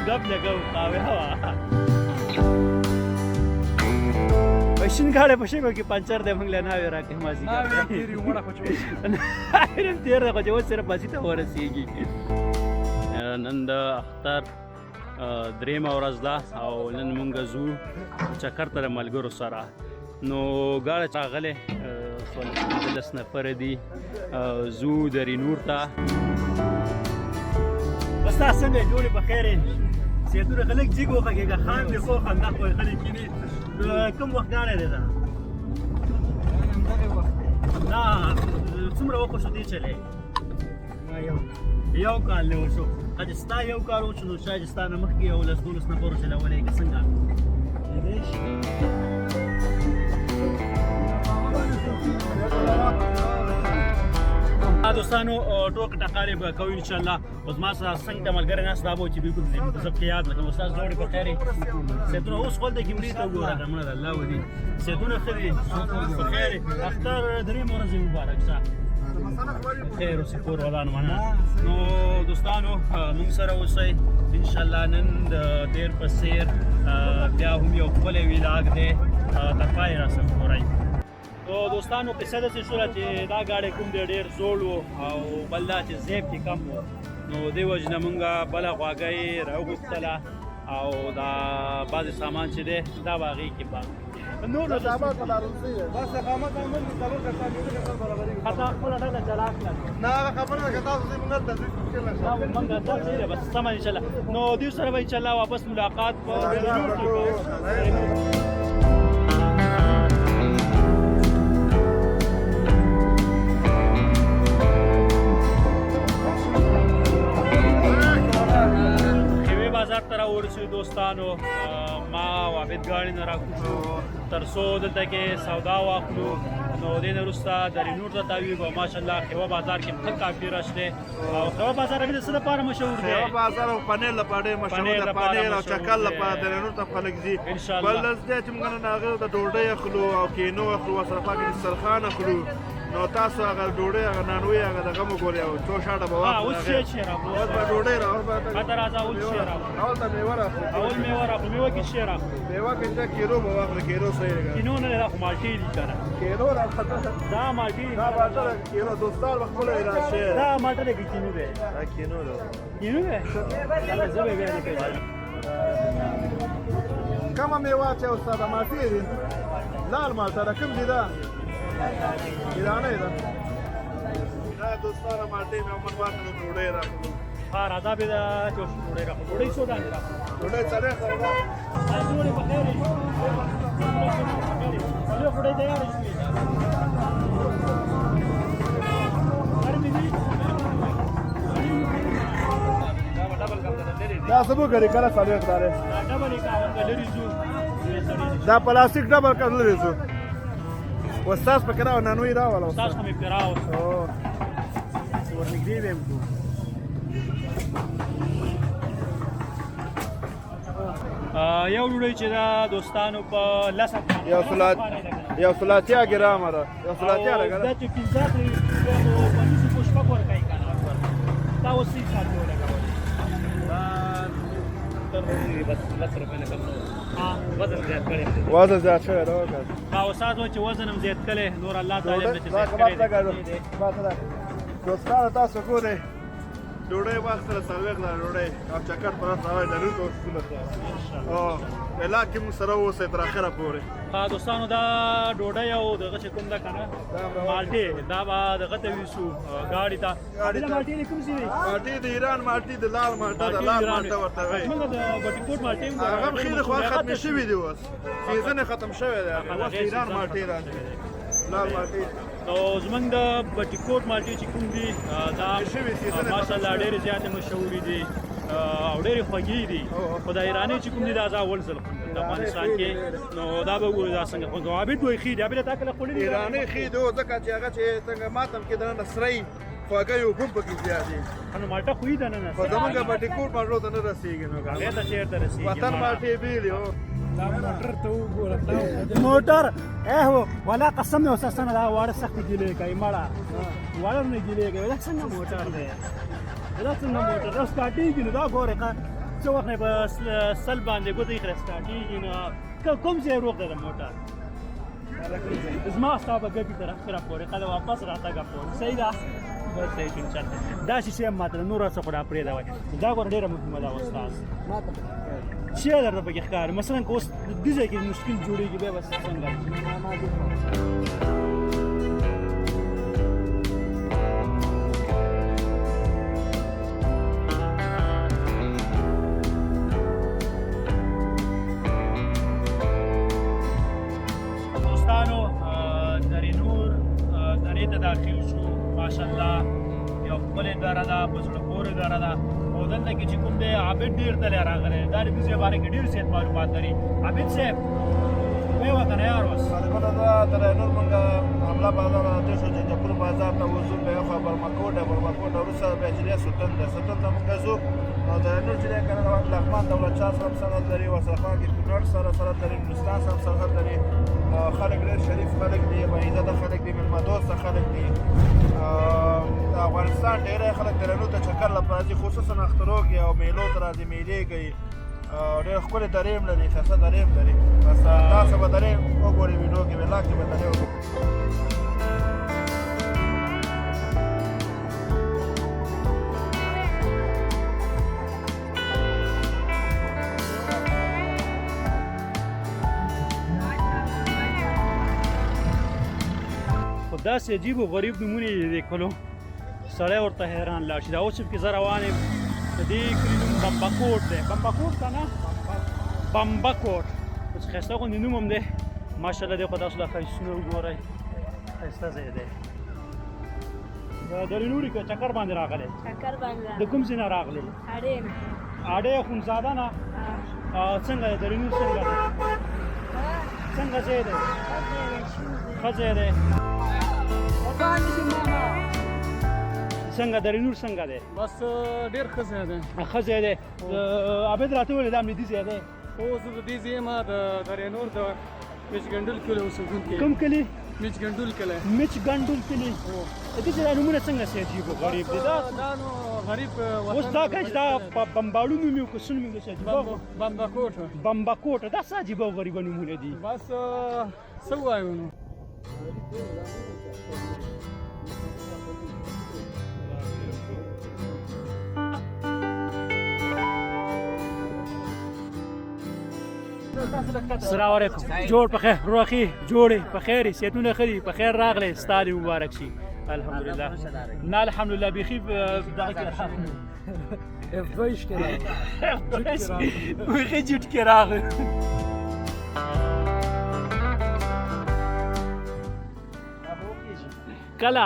गप लगाऊ कावे हवा पैशन गाड्या पशेको की पंचर दे मंगल्या नावे राखे माझी تیر راځي و سره باسي ته ورسیږي نن د اختر درېمه ورځ ده او نن مونږ ځو چکر ته د ملګرو سره نو ګاډی راغلی لس نفره دي ځو درینور ته بس تاسو څنګه جوړې په خیر یې سیدونه خلک جګ وغږېږه خان دې خو خندا خو خلک کیني کوم وخت ګاډی دی دا نه څومره وخت شو دې چلی یو کال نه وشو که ستا یو کال وشو نو شاید ستا نه مخکې یو لس دولس نفرو چلولی که څنګه دوستانو ټوکه ټکارې به کوو انشاءالله اوس ما سره څنګه د ملګری ناست دا به و چې بالکل زه پکې یاد لکم استاد جوړې په خیر یې صحتونه اوس خپل د ګمړي ته وګوره که مړه د الله ودي صحتونه ښه دي په خیر یې اختر درېیمه ورځ یې مبارک شه خیر او سپور ولانو مننه نو دوستانو موږ سره اوسئ انشاءالله نن د تیر په څیر بیا هم یو ښکلی ویلاګ دی تر پایه راسره ګورئ نو دوستانو قصه داسې شوله چې دا ګاډی کوم دی ډېر زوړ و او بل دا چې زیب کې کم و نو دې وجې نه مونږ بله غواګۍ راوغوښتله او دا بعضې سامان چې دی دا به هغې کې پاک نور نو خطا خپله ډله جلا کړه نه هغه خبره ده که تاسو ځئ مونږ هلته ځئ مونږ هلته ځئ بس سمه انشاءالله نو دوی سره به انشاءالله واپس ملاقات په بازار ته راورسېدو دوستانو ما او عابد ګاډي نه راکوزو تر څو دلته کې سودا واخلو نو دې نه وروسته درینور ته تاویږو ماشاءالله خیوه بازار کې ښه کافي رش دی او خیوه بازار د څه لپاره مشهور دی خیوه بازار او پنیر لپاره ډېر مشهور دی پنیر او چکل لپاره درینور ته خلک ځي بل داسې دی چې موږ نن هغه د ډوډۍ اخلو او کینو اخلو ورسره پاکې دسترخوان اخلو نو تاسو هغه ډوډۍ هغه نانوی هغه دغه مو ګورئ او څو شاته به واخلو اوس شی راغلو اوس به ډوډۍ راغلو ښه راځه اول شی راغلو اول ته میوه راخلو اول میوه راخلو میوه کې شی راخلو میوه کې چې کیلو به واخلو کیلو صحیح دی کینو نه راخلو مالټې دي که نه کیلو راخلو دا مالټې دي دا مالټه کیلو دوستان به خپله راشي دا مالټه دی که کینو دی دا کینو دی کینو دی زه به بیا نه پېژنم کومه میوه چې استاده مالټې دي لال مالټه ده کوم دي دا ایرانی ده دا دوستانه مالټې مې عمر واخلو ډوډۍ راکړو ها راځه بیا دا چې ډوډۍ راکړو ډوډۍ څو دانې راکړو ډوډۍ څلور سره ده ډوډۍ په خیر یې ډوډۍ تیاره شوې دا سبو کړي کله څلور دارې ډبل یې کاوه لري ځو دا پلاستیک ډبل کړ لري ځو وستاس پکې راو نانوی راوله استاد خو مې پرې راوسته ورنږدې به یم یو ډوډۍ چې دا دوستانو په لس یو سلاتیا ګرامه ده یو سلاتیا لګه دا چې پنځه کړي پنځه کو شپږ ورکوي که نه دا اوس څه حساب دی ولګولی بس لس روپۍ نه کم نه وزن زیات کړی وزن زیات شوی ده ها استاد و چې وزن هم زیات کړی نور الله تعالی هم چې زیات کړی دی دوستانو تاسو ګورئ ډوډۍ واخیستله څلوېښت ده ډوډۍ او چکر پر اس راوړی درې دوستونه او علاق کې موږ سره واوسئ تر اخره پورې ها دوستانو دا ډوډۍ او دغه چې کوم ده که نه مالټې دا به دغه ته ویسو ګاډي ته مالټې د کوم ځای دی مالټې د ایران مالټې د لال مالټه ده لال مالټه ورته وایي موږ د بټي کوټ مالټې هغه هم ښې دي خو ختمې شوي دي اوس سیزن یې ختم شوی دی اوس د ایران مالټې راځي لال مالټې نو زمونږ د بټي کوټ مالټې چې کوم دي دا ماشاءالله ډېرې زیاتې مشهورې دي او ډېرې خوږې دي خو د ایرانۍ چې کوم دي دا زه اول ځل خورم د افغانستان کې نو دا به وګورو دا څنګه خوند عابد وایي ښې دي عابده تا کله خوړلي ایرانۍ ښې دي ځکه چې هغه چې څنګه ماتم کې دننه سری خواږه یو هم پکې زیات دي نو مالټه خوې ده نه خو زمونږ بټي کوټ مالټو ته نه رسېږي نو هغې ته چېرته رسېږي وطن مالټې بېلې هو دا موټر ته وګوره موټر هو ولا قسم مې اوس ستنه دا واړه سختې ګیلې کوي مړه واړه نه ګیلې کوي دا څنګه موټر دی دا څنګه موټر دا سټارټېږي نو دا ګورې څه وخت نه په سل باندې ګوتې خرې سټارټېږي نو کوم ځای روغ دی د موټر زما ستا به ګپي طرف کې راپورې کله واپس راتګه پورې صحیح ده بس صحیح شو انشاءالله دا شیشې هم ماته نور څه خو را پرېږده وای دا ګوره ډېره مهمه ده استاد څه درته پکې ښکاري مثلا که اوس دې ځای کې مشکل جوړېږي بیا به څنګه دوستانو درې نور درې ته داخل شو ماشاءالله یو ښکلې دره ده په زړه پورې دره ده او دلته کې چې کوم دی عابد ډېر تللی راغلی دا د دې ځای باره کې ډېر زیات معلومات لري عابد صاحب وی وطنه یار اوس خلکونه دا درې نور مونږ حمله بازار راته شو چې جپور بازار ته وځو بیا خو برمکوټه وروسته بیا چې سلطان ده سلطان ته مونږ ځو او درې نور چې دی که نه لغمان دولت شاه سره هم سند لري ورسره خواږه کونړ سره سند لري نورستان سره هم سند لري خلک ډېر شریف خلک دي باعزته خلک دي میلمه دوسته خلک دي افغانستان ډېری خلک درنو ته چکر لپاره راځي خصوصا اخترو کې او میلو ته راځي میلې کوي ډېر ښکلې درې هم لري ښایسته درې هم لري بس تاسو به درې وګورئ ویډیو کې ویلاګ کې به درې وګورئ داسې عجیب و غریب نومونه یې لیکلو سړی ورته حیران لاړ شي دا اوس چې زه روان یم د دې کلي نوم بمبکوټ دی بمبکوټ که نه بمبکوټ اوس ښایسته غوندې نوم هم دی ماشاءالله دی خو تاسو دا ښایستونه وګورئ ښایسته ځای دی درې نوري که چکر باندې راغلی چکر باندې د کوم ځای نه راغلی اړې نه اډې خونزاده نه څنګه دی درې نور څنګه دی څنګه ځای دی ښه ځای دی څنګه درې نور څنګه دی بس ډېر ښه ځای دی ښه ځای دی عابد راته وویل دا ملي ځای دی خو زه د دې ځای یم د درې نور د میچ کلی اوسېدونکی کوم کلي میچ ګنډول کلی میچ ګنډول کلي د دې ځای نومونه څنګه سي عجیب و غریب دي دا نو غریب اوس دا کچ دا بمباړو نوم یو کوسن نوم څه عجیب بمبکوټ بمبکوټ دا څه عجیب او غریب نومونه دي بس څه وایو نو السلام علیکم جوړ په خیر روخي جوړې په خیر صحتونه ښه دي په خیر راغلی ستا دې مبارک شي الحمدلله نه الحمدلله بیخي دغه کې بیخي جټ کې راغی کله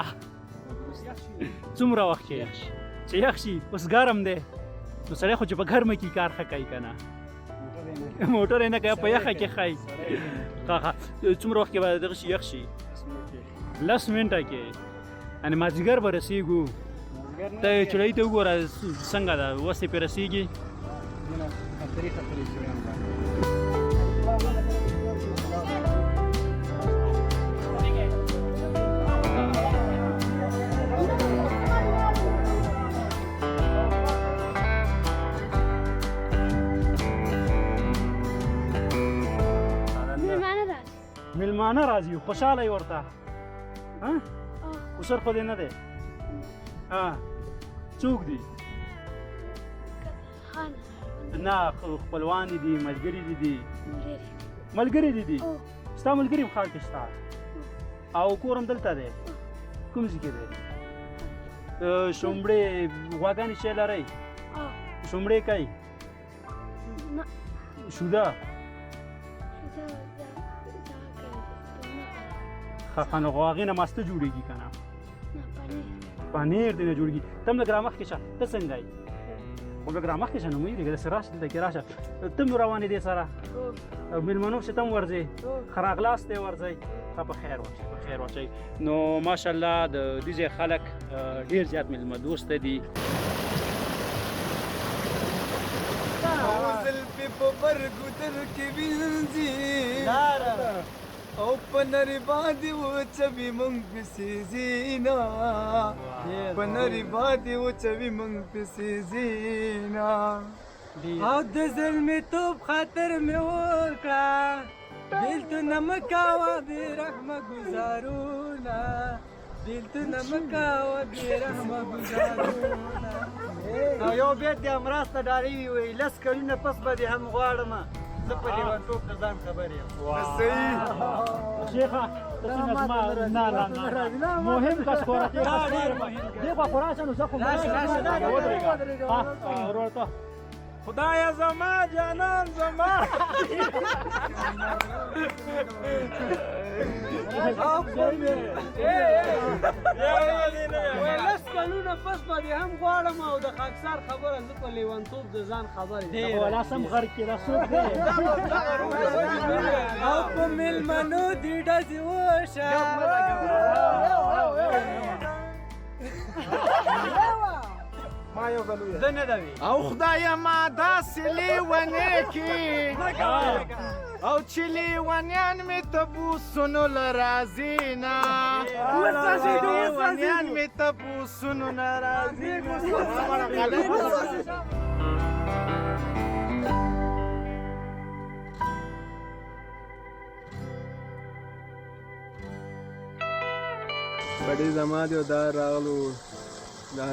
څومره وخت کې یخ شي چې یخ شي اوس ګرم دی نو سړی خو چې په ګرمه کې کار ښه کوي که نه موټر یې نه کوي په یخه کې ښایي څومره وخت کې به دغه شي یخ شي 10 منټه کې یعنې مازدیګر به رسېږو ته چړۍ ته وګوره څنګه ده اوس یې پرې رسېږي میلمانه راځي خوشحاله یې ورته خسر خو دې نه دی څوک دي نه خپلوان دي ملګري دي ملګري دي ستا ملګري هم ښار کې شته او کور هم دلته دی کوم ځای کې دی شومړې غواګانې شی لرئ شومړې کوي شوده نو هغې نه ماسته جوړېږي که نه پنیر دې نه جوړېږي ته هم لږ رامخکې شه ته څنګه یې خو لږ رامخکې شه نو مه هېرېږه داسې راشه دلته کې راشه ته هم نو روانې دې سره مېلمنو پسې ته هم ورځې ښه راغلاست دی ورځئ په خیر واچوي نو ماشاءالله د دې ځای خلک ډېر زیات میلمه دوسته دي زلفې په برګو در کې وینځي او په نري باندې وچوي مونږ پسې زینا په نري باندې وچوي مونږ پسې زینا او د ظلمې توپ خاطر مې وکړه بېلتونه مه کوه بې رحمه ګزارونه بېلتونه مه کوه بې رحمه ګزارونه او یو بیت د امراض ته ډارې وي 10 کلونه پس به دې هم غواړمه زه په لیونتوب د ځان خبر یم صحیح شیخه تاسو زما نه مهم کس کورته دی په خراسان نو زه خو ورته خدایا زما جانان زما لس کلونه پس به دې هم غواړم او د خاکسار خبره زه په لیونتوب د ځان خبر یم ولا سم غر کې رسول دی او په میلمنو دې ډزې وشه او خدایا ما داسې لیونې کې او چې لیونیان مې تبوسونو له راځي نه لیونیان مې تبوسونو نه راځي بډې زما دی او دا راغلو دا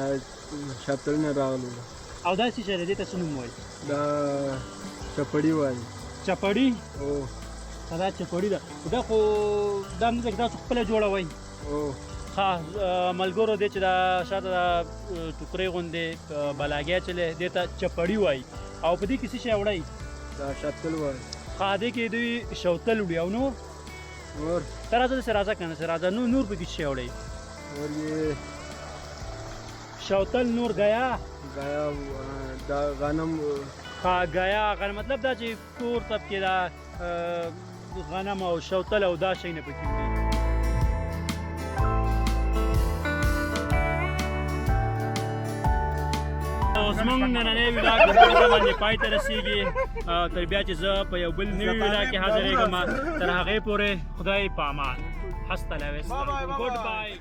شاپتلونه راغلو او دا څه شی دی ته څه نوم وایي دا چپړی وایي چپړی او دا چپړی ده دا خو دا موږ تاسو خپل جوړوي او ها ملګرو دې چې دا شاته دا ټوکرې غوندې بلاګیا چلې دې ته چپړی وایي او په دې کې څه شی وړي دا شاپتل وایي ها دې کې دوی شوتل وړي او نور تر راځه سره راځه کنه سره راځه نور په کې شی وړي और ये شوتل نور گیا دا غنم ها گیا غنم مطلب دا چې کور طب کې دا غنم او شوتل او دا شی نه پکې وي زمونږ نننی ویلاګ د باندې پای ته رسیږي تر بیا چې زه په یو بل نوي ویلاګ کې حاضرېږم تر هغې پورې خدای په امان هسته لا وستا ګډ بای